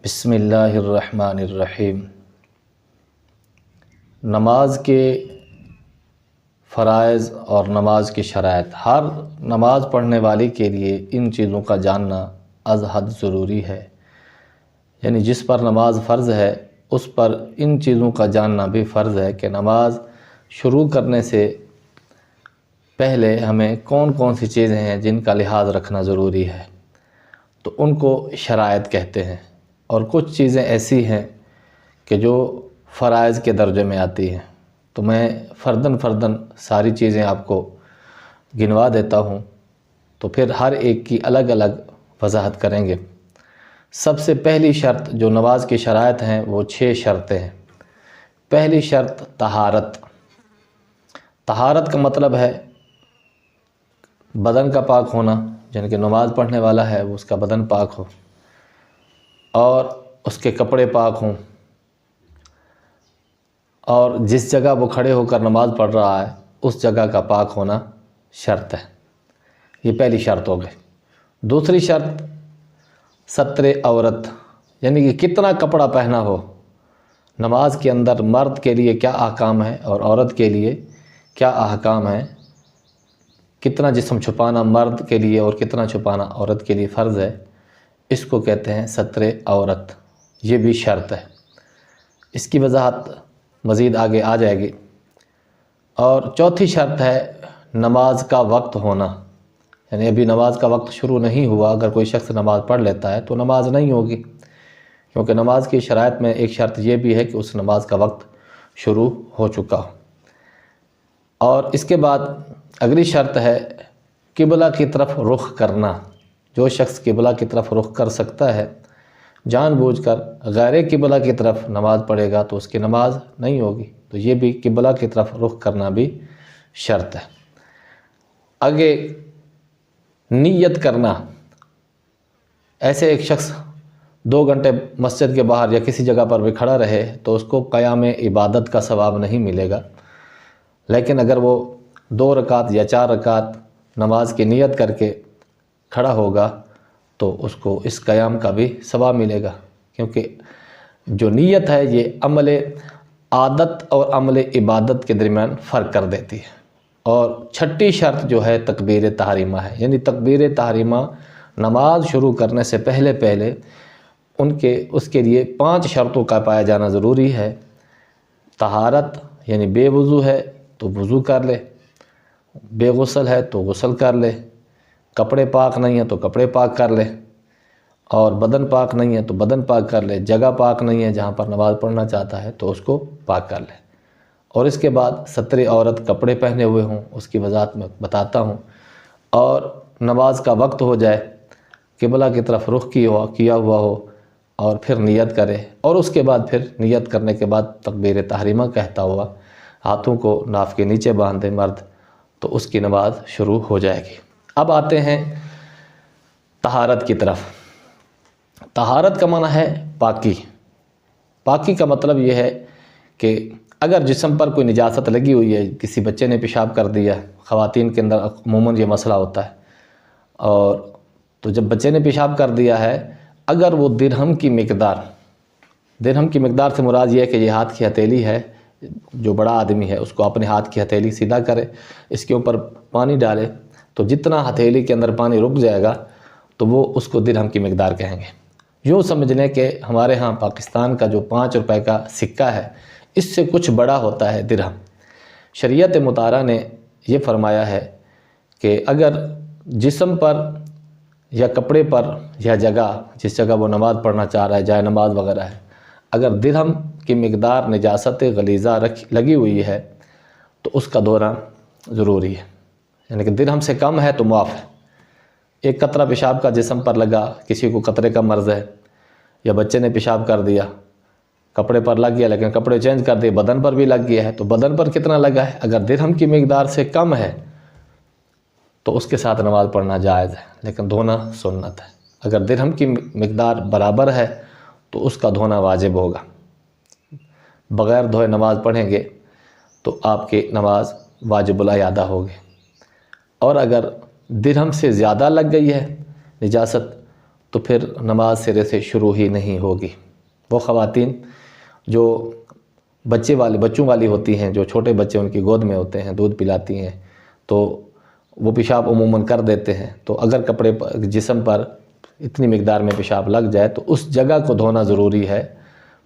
بسم اللہ الرحمن الرحیم۔ نماز کے فرائض اور نماز کی شرائط، ہر نماز پڑھنے والے کے لیے ان چیزوں کا جاننا از حد ضروری ہے۔ یعنی جس پر نماز فرض ہے اس پر ان چیزوں کا جاننا بھی فرض ہے کہ نماز شروع کرنے سے پہلے ہمیں کون کون سی چیزیں ہیں جن کا لحاظ رکھنا ضروری ہے، تو ان کو شرائط کہتے ہیں۔ اور کچھ چیزیں ایسی ہیں کہ جو فرائض کے درجے میں آتی ہیں، تو میں فرداً ساری چیزیں آپ کو گنوا دیتا ہوں، تو پھر ہر ایک کی الگ الگ وضاحت کریں گے۔ سب سے پہلی شرط جو نماز کی شرائط ہیں وہ 6 شرطیں ہیں۔ پہلی شرط طہارت۔ طہارت کا مطلب ہے بدن کا پاک ہونا، یعنی کہ نماز پڑھنے والا ہے وہ اس کا بدن پاک ہو اور اس کے کپڑے پاک ہوں، اور جس جگہ وہ کھڑے ہو کر نماز پڑھ رہا ہے اس جگہ کا پاک ہونا شرط ہے۔ یہ پہلی شرط ہو گئی۔ دوسری شرط ستر عورت، یعنی کہ کتنا کپڑا پہنا ہو۔ نماز کے اندر مرد کے لیے کیا احکام ہیں اور عورت کے لیے کیا احکام ہیں، کتنا جسم چھپانا مرد کے لیے اور کتنا چھپانا عورت کے لیے فرض ہے، اس کو کہتے ہیں ستر عورت۔ یہ بھی شرط ہے، اس کی وضاحت مزید آگے آ جائے گی۔ اور چوتھی شرط ہے نماز کا وقت ہونا، یعنی ابھی نماز کا وقت شروع نہیں ہوا، اگر کوئی شخص نماز پڑھ لیتا ہے تو نماز نہیں ہوگی، کیونکہ نماز کی شرائط میں ایک شرط یہ بھی ہے کہ اس نماز کا وقت شروع ہو چکا ہو۔ اور اس کے بعد اگلی شرط ہے قبلہ کی طرف رخ کرنا۔ جو شخص قبلہ کی طرف رخ کر سکتا ہے، جان بوجھ کر غیر قبلہ کی طرف نماز پڑھے گا تو اس کی نماز نہیں ہوگی، تو یہ بھی قبلہ کی طرف رخ کرنا بھی شرط ہے۔ آگے نیت کرنا۔ ایسے ایک شخص 2 گھنٹے مسجد کے باہر یا کسی جگہ پر بھی کھڑا رہے تو اس کو قیام عبادت کا ثواب نہیں ملے گا، لیکن اگر وہ 2 رکعت یا 4 رکعت نماز کی نیت کر کے کھڑا ہوگا تو اس کو اس قیام کا بھی ثواب ملے گا، کیونکہ جو نیت ہے یہ عمل عادت اور عمل عبادت کے درمیان فرق کر دیتی ہے۔ اور چھٹی شرط جو ہے تکبیر تحریمہ ہے، یعنی تکبیر تحریمہ نماز شروع کرنے سے پہلے اس کے لیے 5 شرطوں کا پایا جانا ضروری ہے۔ طہارت، یعنی بے وضو ہے تو وضو کر لے، بے غسل ہے تو غسل کر لے، کپڑے پاک نہیں ہیں تو کپڑے پاک کر لے، اور بدن پاک نہیں ہے تو بدن پاک کر لے، جگہ پاک نہیں ہے جہاں پر نماز پڑھنا چاہتا ہے تو اس کو پاک کر لے۔ اور اس کے بعد ستر عورت، کپڑے پہنے ہوئے ہوں، اس کی وضاحت میں بتاتا ہوں۔ اور نماز کا وقت ہو جائے، قبلہ کی طرف رخ کیا ہوا ہو، اور پھر نیت کرے، اور اس کے بعد پھر نیت کرنے کے بعد تکبیر تحریمہ کہتا ہوا ہاتھوں کو ناف کے نیچے باندھ دے مرد، تو اس کی نماز شروع ہو جائے گی۔ اب آتے ہیں طہارت کی طرف۔ طہارت کا معنی ہے پاکی۔ پاکی کا مطلب یہ ہے کہ اگر جسم پر کوئی نجاست لگی ہوئی ہے، کسی بچے نے پیشاب کر دیا، خواتین کے اندر عموماً یہ مسئلہ ہوتا ہے، اور تو جب بچے نے پیشاب کر دیا ہے، اگر وہ درہم کی مقدار سے مراد یہ ہے کہ یہ ہاتھ کی ہتھیلی ہے، جو بڑا آدمی ہے اس کو اپنے ہاتھ کی ہتھیلی سیدھا کرے، اس کے اوپر پانی ڈالے، تو جتنا ہتھیلی کے اندر پانی رک جائے گا تو وہ اس کو درہم کی مقدار کہیں گے۔ یوں سمجھ لیں کہ ہمارے ہاں پاکستان کا جو 5 روپے کا سکہ ہے اس سے کچھ بڑا ہوتا ہے درہم۔ شریعت مطہرہ نے یہ فرمایا ہے کہ اگر جسم پر یا کپڑے پر یا جگہ، جس جگہ وہ نماز پڑھنا چاہ رہا ہے، جائے نماز وغیرہ ہے، اگر درہم کی مقدار نجاست غلیظہ لگی ہوئی ہے تو اس کا دھونا ضروری ہے، یعنی کہ درہم سے کم ہے تو معاف ہے۔ ایک قطرہ پیشاب کا جسم پر لگا، کسی کو قطرے کا مرض ہے، یا بچے نے پیشاب کر دیا، کپڑے پر لگ گیا لیکن کپڑے چینج کر دیے، بدن پر بھی لگ گیا ہے، تو بدن پر کتنا لگا ہے، اگر درہم کی مقدار سے کم ہے تو اس کے ساتھ نماز پڑھنا جائز ہے، لیکن دھونا سنت ہے۔ اگر درہم کی مقدار برابر ہے تو اس کا دھونا واجب ہوگا۔ بغیر دھوئے نماز پڑھیں گے تو آپ کی نماز واجب الاعادہ ہوگی۔ اور اگر درہم سے زیادہ لگ گئی ہے نجاست تو پھر نماز سرے سے شروع ہی نہیں ہوگی۔ وہ خواتین جو بچوں والی ہوتی ہیں، جو چھوٹے بچے ان کی گود میں ہوتے ہیں، دودھ پلاتی ہیں، تو وہ پیشاب عموماً کر دیتے ہیں، تو اگر کپڑے پر جسم پر اتنی مقدار میں پیشاب لگ جائے تو اس جگہ کو دھونا ضروری ہے،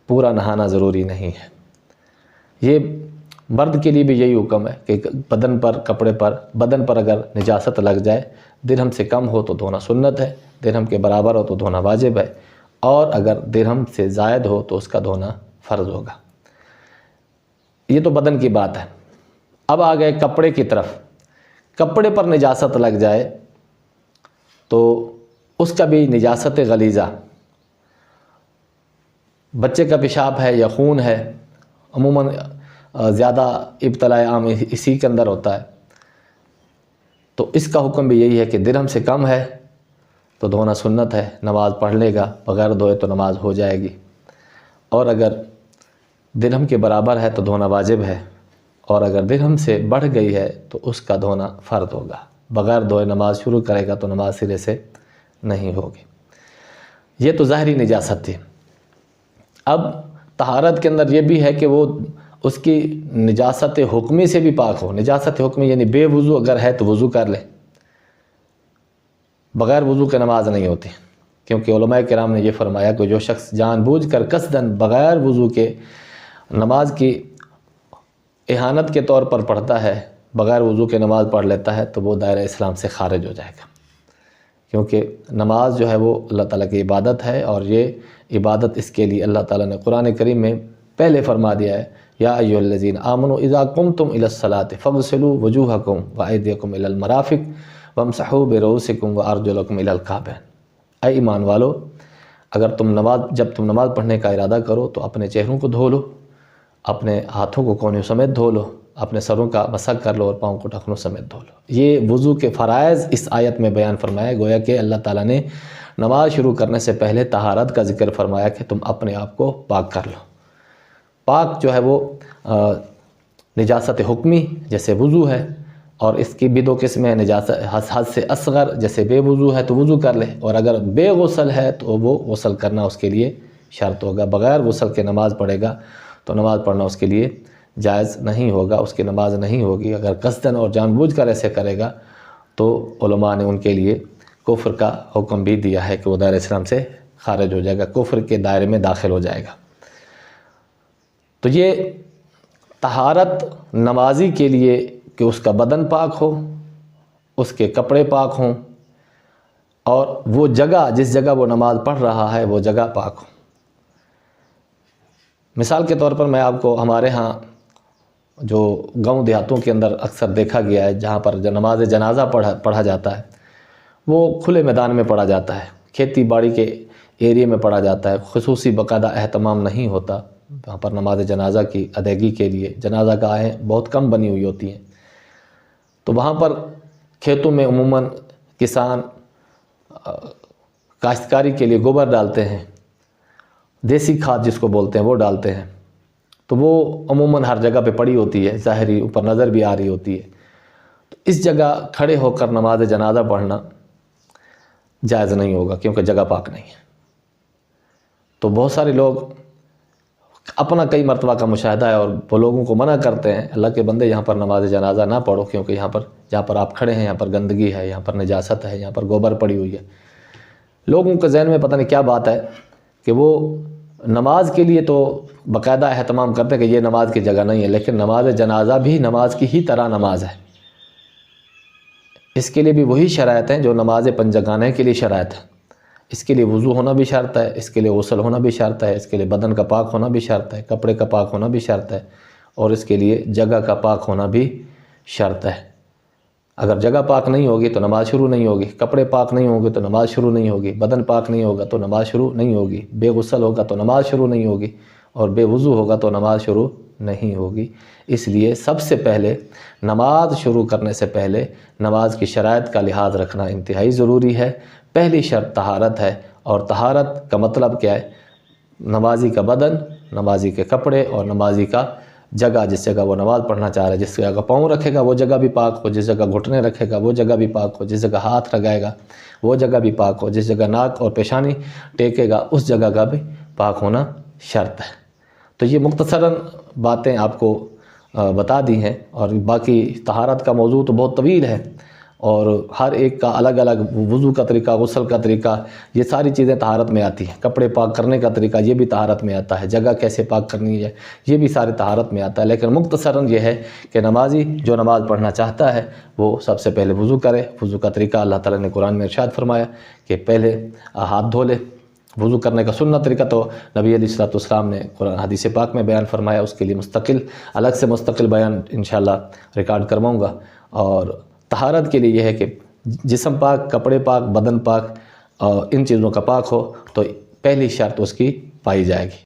پورا نہانا ضروری نہیں ہے۔ یہ مرد کے لیے بھی یہی حکم ہے کہ بدن پر، کپڑے پر، بدن پر اگر نجاست لگ جائے، درہم سے کم ہو تو دھونا سنت ہے، درہم کے برابر ہو تو دھونا واجب ہے، اور اگر درہم سے زائد ہو تو اس کا دھونا فرض ہوگا۔ یہ تو بدن کی بات ہے۔ اب آ گئے کپڑے کی طرف۔ کپڑے پر نجاست لگ جائے تو اس کا بھی نجاست غلیظہ، بچے کا پیشاب ہے یا خون ہے، عموماً زیادہ ابتلاء عام اسی کے اندر ہوتا ہے، تو اس کا حکم بھی یہی ہے کہ درہم سے کم ہے تو دھونا سنت ہے، نماز پڑھ لے گا، بغیر دھوئے تو نماز ہو جائے گی، اور اگر درہم کے برابر ہے تو دھونا واجب ہے، اور اگر درہم سے بڑھ گئی ہے تو اس کا دھونا فرض ہوگا۔ بغیر دھوئے نماز شروع کرے گا تو نماز سرے سے نہیں ہوگی۔ یہ تو ظاہری نجاست تھی۔ اب طہارت کے اندر یہ بھی ہے کہ وہ اس کی نجاست حکمی سے بھی پاک ہو۔ نجاست حکمی یعنی بے وضو اگر ہے تو وضو کر لے، بغیر وضو کے نماز نہیں ہوتی، کیونکہ علماء کرام نے یہ فرمایا کہ جو شخص جان بوجھ کر قصداً بغیر وضو کے نماز کی اہانت کے طور پر پڑھتا ہے، بغیر وضو کے نماز پڑھ لیتا ہے، تو وہ دائرہ اسلام سے خارج ہو جائے گا، کیونکہ نماز جو ہے وہ اللہ تعالیٰ کی عبادت ہے، اور یہ عبادت اس کے لیے اللہ تعالیٰ نے قرآن کریم میں پہلے فرما دیا ہے، یا ایھا الذین آمنوا اذا قمتم الی الصلاۃ فاغسلوا وجوہکم وایدیکم الی المرافق وامسحوا برؤوسکم وارجلکم الی الکعبین۔ اے ایمان والو، جب تم نماز پڑھنے کا ارادہ کرو تو اپنے چہروں کو دھو لو، اپنے ہاتھوں کو کونیوں سمیت دھو لو، اپنے سروں کا مسح کر لو، اور پاؤں کو ٹخنوں سمیت دھو لو۔ یہ وضو کے فرائض اس آیت میں بیان فرمایا، گویا کہ اللہ تعالیٰ نے نماز شروع کرنے سے پہلے طہارت کا ذکر فرمایا کہ تم اپنے آپ کو پاک کر لو۔ پاک جو ہے وہ نجاست حکمی جیسے وضو ہے، اور اس کی بھی دو قسمیں ہیں، نجاست حد سے اصغر جیسے بے وضو ہے تو وضو کر لے، اور اگر بے غسل ہے تو وہ غسل کرنا اس کے لیے شرط ہوگا، بغیر غسل کے نماز پڑھے گا تو نماز پڑھنا اس کے لیے جائز نہیں ہوگا، اس کی نماز نہیں ہوگی۔ اگر قصداً اور جان بوجھ کر ایسے کرے گا تو علماء نے ان کے لیے کفر کا حکم بھی دیا ہے کہ وہ دائرہ اسلام سے خارج ہو جائے گا، کفر کے دائرے میں داخل ہو جائے گا۔ تو یہ طہارت نمازی کے لیے کہ اس کا بدن پاک ہو، اس کے کپڑے پاک ہوں، اور وہ جگہ جس جگہ وہ نماز پڑھ رہا ہے وہ جگہ پاک ہو۔ مثال کے طور پر میں آپ کو ہمارے ہاں جو گاؤں دیہاتوں کے اندر اکثر دیکھا گیا ہے، جہاں پر نماز جنازہ پڑھا جاتا ہے، وہ کھلے میدان میں پڑھا جاتا ہے، کھیتی باڑی کے ایریے میں پڑھا جاتا ہے، خصوصی باقاعدہ اہتمام نہیں ہوتا وہاں پر نماز جنازہ کی ادائیگی کے لیے، جنازہ گاہیں بہت کم بنی ہوئی ہوتی ہیں، تو وہاں پر کھیتوں میں عموماً کسان کاشتکاری کے لیے گوبر ڈالتے ہیں، دیسی کھاد جس کو بولتے ہیں وہ ڈالتے ہیں، تو وہ عموماً ہر جگہ پہ پڑی ہوتی ہے، ظاہری اوپر نظر بھی آ رہی ہوتی ہے، تو اس جگہ کھڑے ہو کر نماز جنازہ پڑھنا جائز نہیں ہوگا، کیونکہ جگہ پاک نہیں ہے۔ تو بہت سارے لوگ اپنا کئی مرتبہ کا مشاہدہ ہے، اور وہ لوگوں کو منع کرتے ہیں، اللہ کے بندے یہاں پر نماز جنازہ نہ پڑھو، کیونکہ جہاں پر آپ کھڑے ہیں یہاں پر گندگی ہے، یہاں پر نجاست ہے، یہاں پر گوبر پڑی ہوئی ہے۔ لوگوں کے ذہن میں پتہ نہیں کیا بات ہے کہ وہ نماز کے لیے تو باقاعدہ اہتمام کرتے ہیں کہ یہ نماز کی جگہ نہیں ہے، لیکن نماز جنازہ بھی نماز کی ہی طرح نماز ہے، اس کے لیے بھی وہی شرائط ہیں جو نماز پنجگانہ کے لیے شرائط ہے۔ اس کے لیے وضو ہونا بھی شرط ہے، اس کے لیے غسل ہونا بھی شرط ہے، اس کے لیے بدن کا پاک ہونا بھی شرط ہے، کپڑے کا پاک ہونا بھی شرط ہے، اور اس کے لیے جگہ کا پاک ہونا بھی شرط ہے۔ اگر جگہ پاک نہیں ہوگی تو نماز شروع نہیں ہوگی، کپڑے پاک نہیں ہوں گے تو نماز شروع نہیں ہوگی، بدن پاک نہیں ہوگا تو نماز شروع نہیں ہوگی، بے غسل ہوگا تو نماز شروع نہیں ہوگی، اور بے وضو ہوگا تو نماز شروع نہیں ہوگی۔ اس لیے سب سے پہلے نماز شروع کرنے سے پہلے نماز کی شرائط کا لحاظ رکھنا انتہائی ضروری ہے۔ پہلی شرط طہارت ہے، اور طہارت کا مطلب کیا ہے؟ نمازی کا بدن، نمازی کے کپڑے اور نمازی کا جگہ جس جگہ وہ نماز پڑھنا چاہ رہا ہے، جس جگہ پاؤں رکھے گا وہ جگہ بھی پاک ہو، جس جگہ گھٹنے رکھے گا وہ جگہ بھی پاک ہو، جس جگہ ہاتھ لگائے گا وہ جگہ بھی پاک ہو، جس جگہ ناک اور پیشانی ٹیکے گا اس جگہ کا بھی پاک ہونا شرط ہے۔ تو یہ مختصراً باتیں آپ کو بتا دی ہیں، اور باقی طہارت کا موضوع تو بہت طویل ہے، اور ہر ایک کا الگ الگ وضو کا طریقہ، غسل کا طریقہ، یہ ساری چیزیں طہارت میں آتی ہیں۔ کپڑے پاک کرنے کا طریقہ یہ بھی طہارت میں آتا ہے، جگہ کیسے پاک کرنی ہے یہ بھی سارے طہارت میں آتا ہے۔ لیکن مختصراً یہ ہے کہ نمازی جو نماز پڑھنا چاہتا ہے وہ سب سے پہلے وضو کرے۔ وضو کا طریقہ اللہ تعالیٰ نے قرآن میں ارشاد فرمایا کہ پہلے ہاتھ دھو لے۔ وضو کرنے کا سنت طریقہ تو نبی علیہ الصلوۃ والسلام نے قرآن حدیث پاک میں بیان فرمایا، اس کے لیے الگ سے مستقل بیان انشاءاللہ ریکارڈ کرواؤں گا۔ اور طہارت کے لیے یہ ہے کہ جسم پاک، کپڑے پاک، بدن پاک، اور ان چیزوں کا پاک ہو تو پہلی شرط اس کی پائی جائے گی۔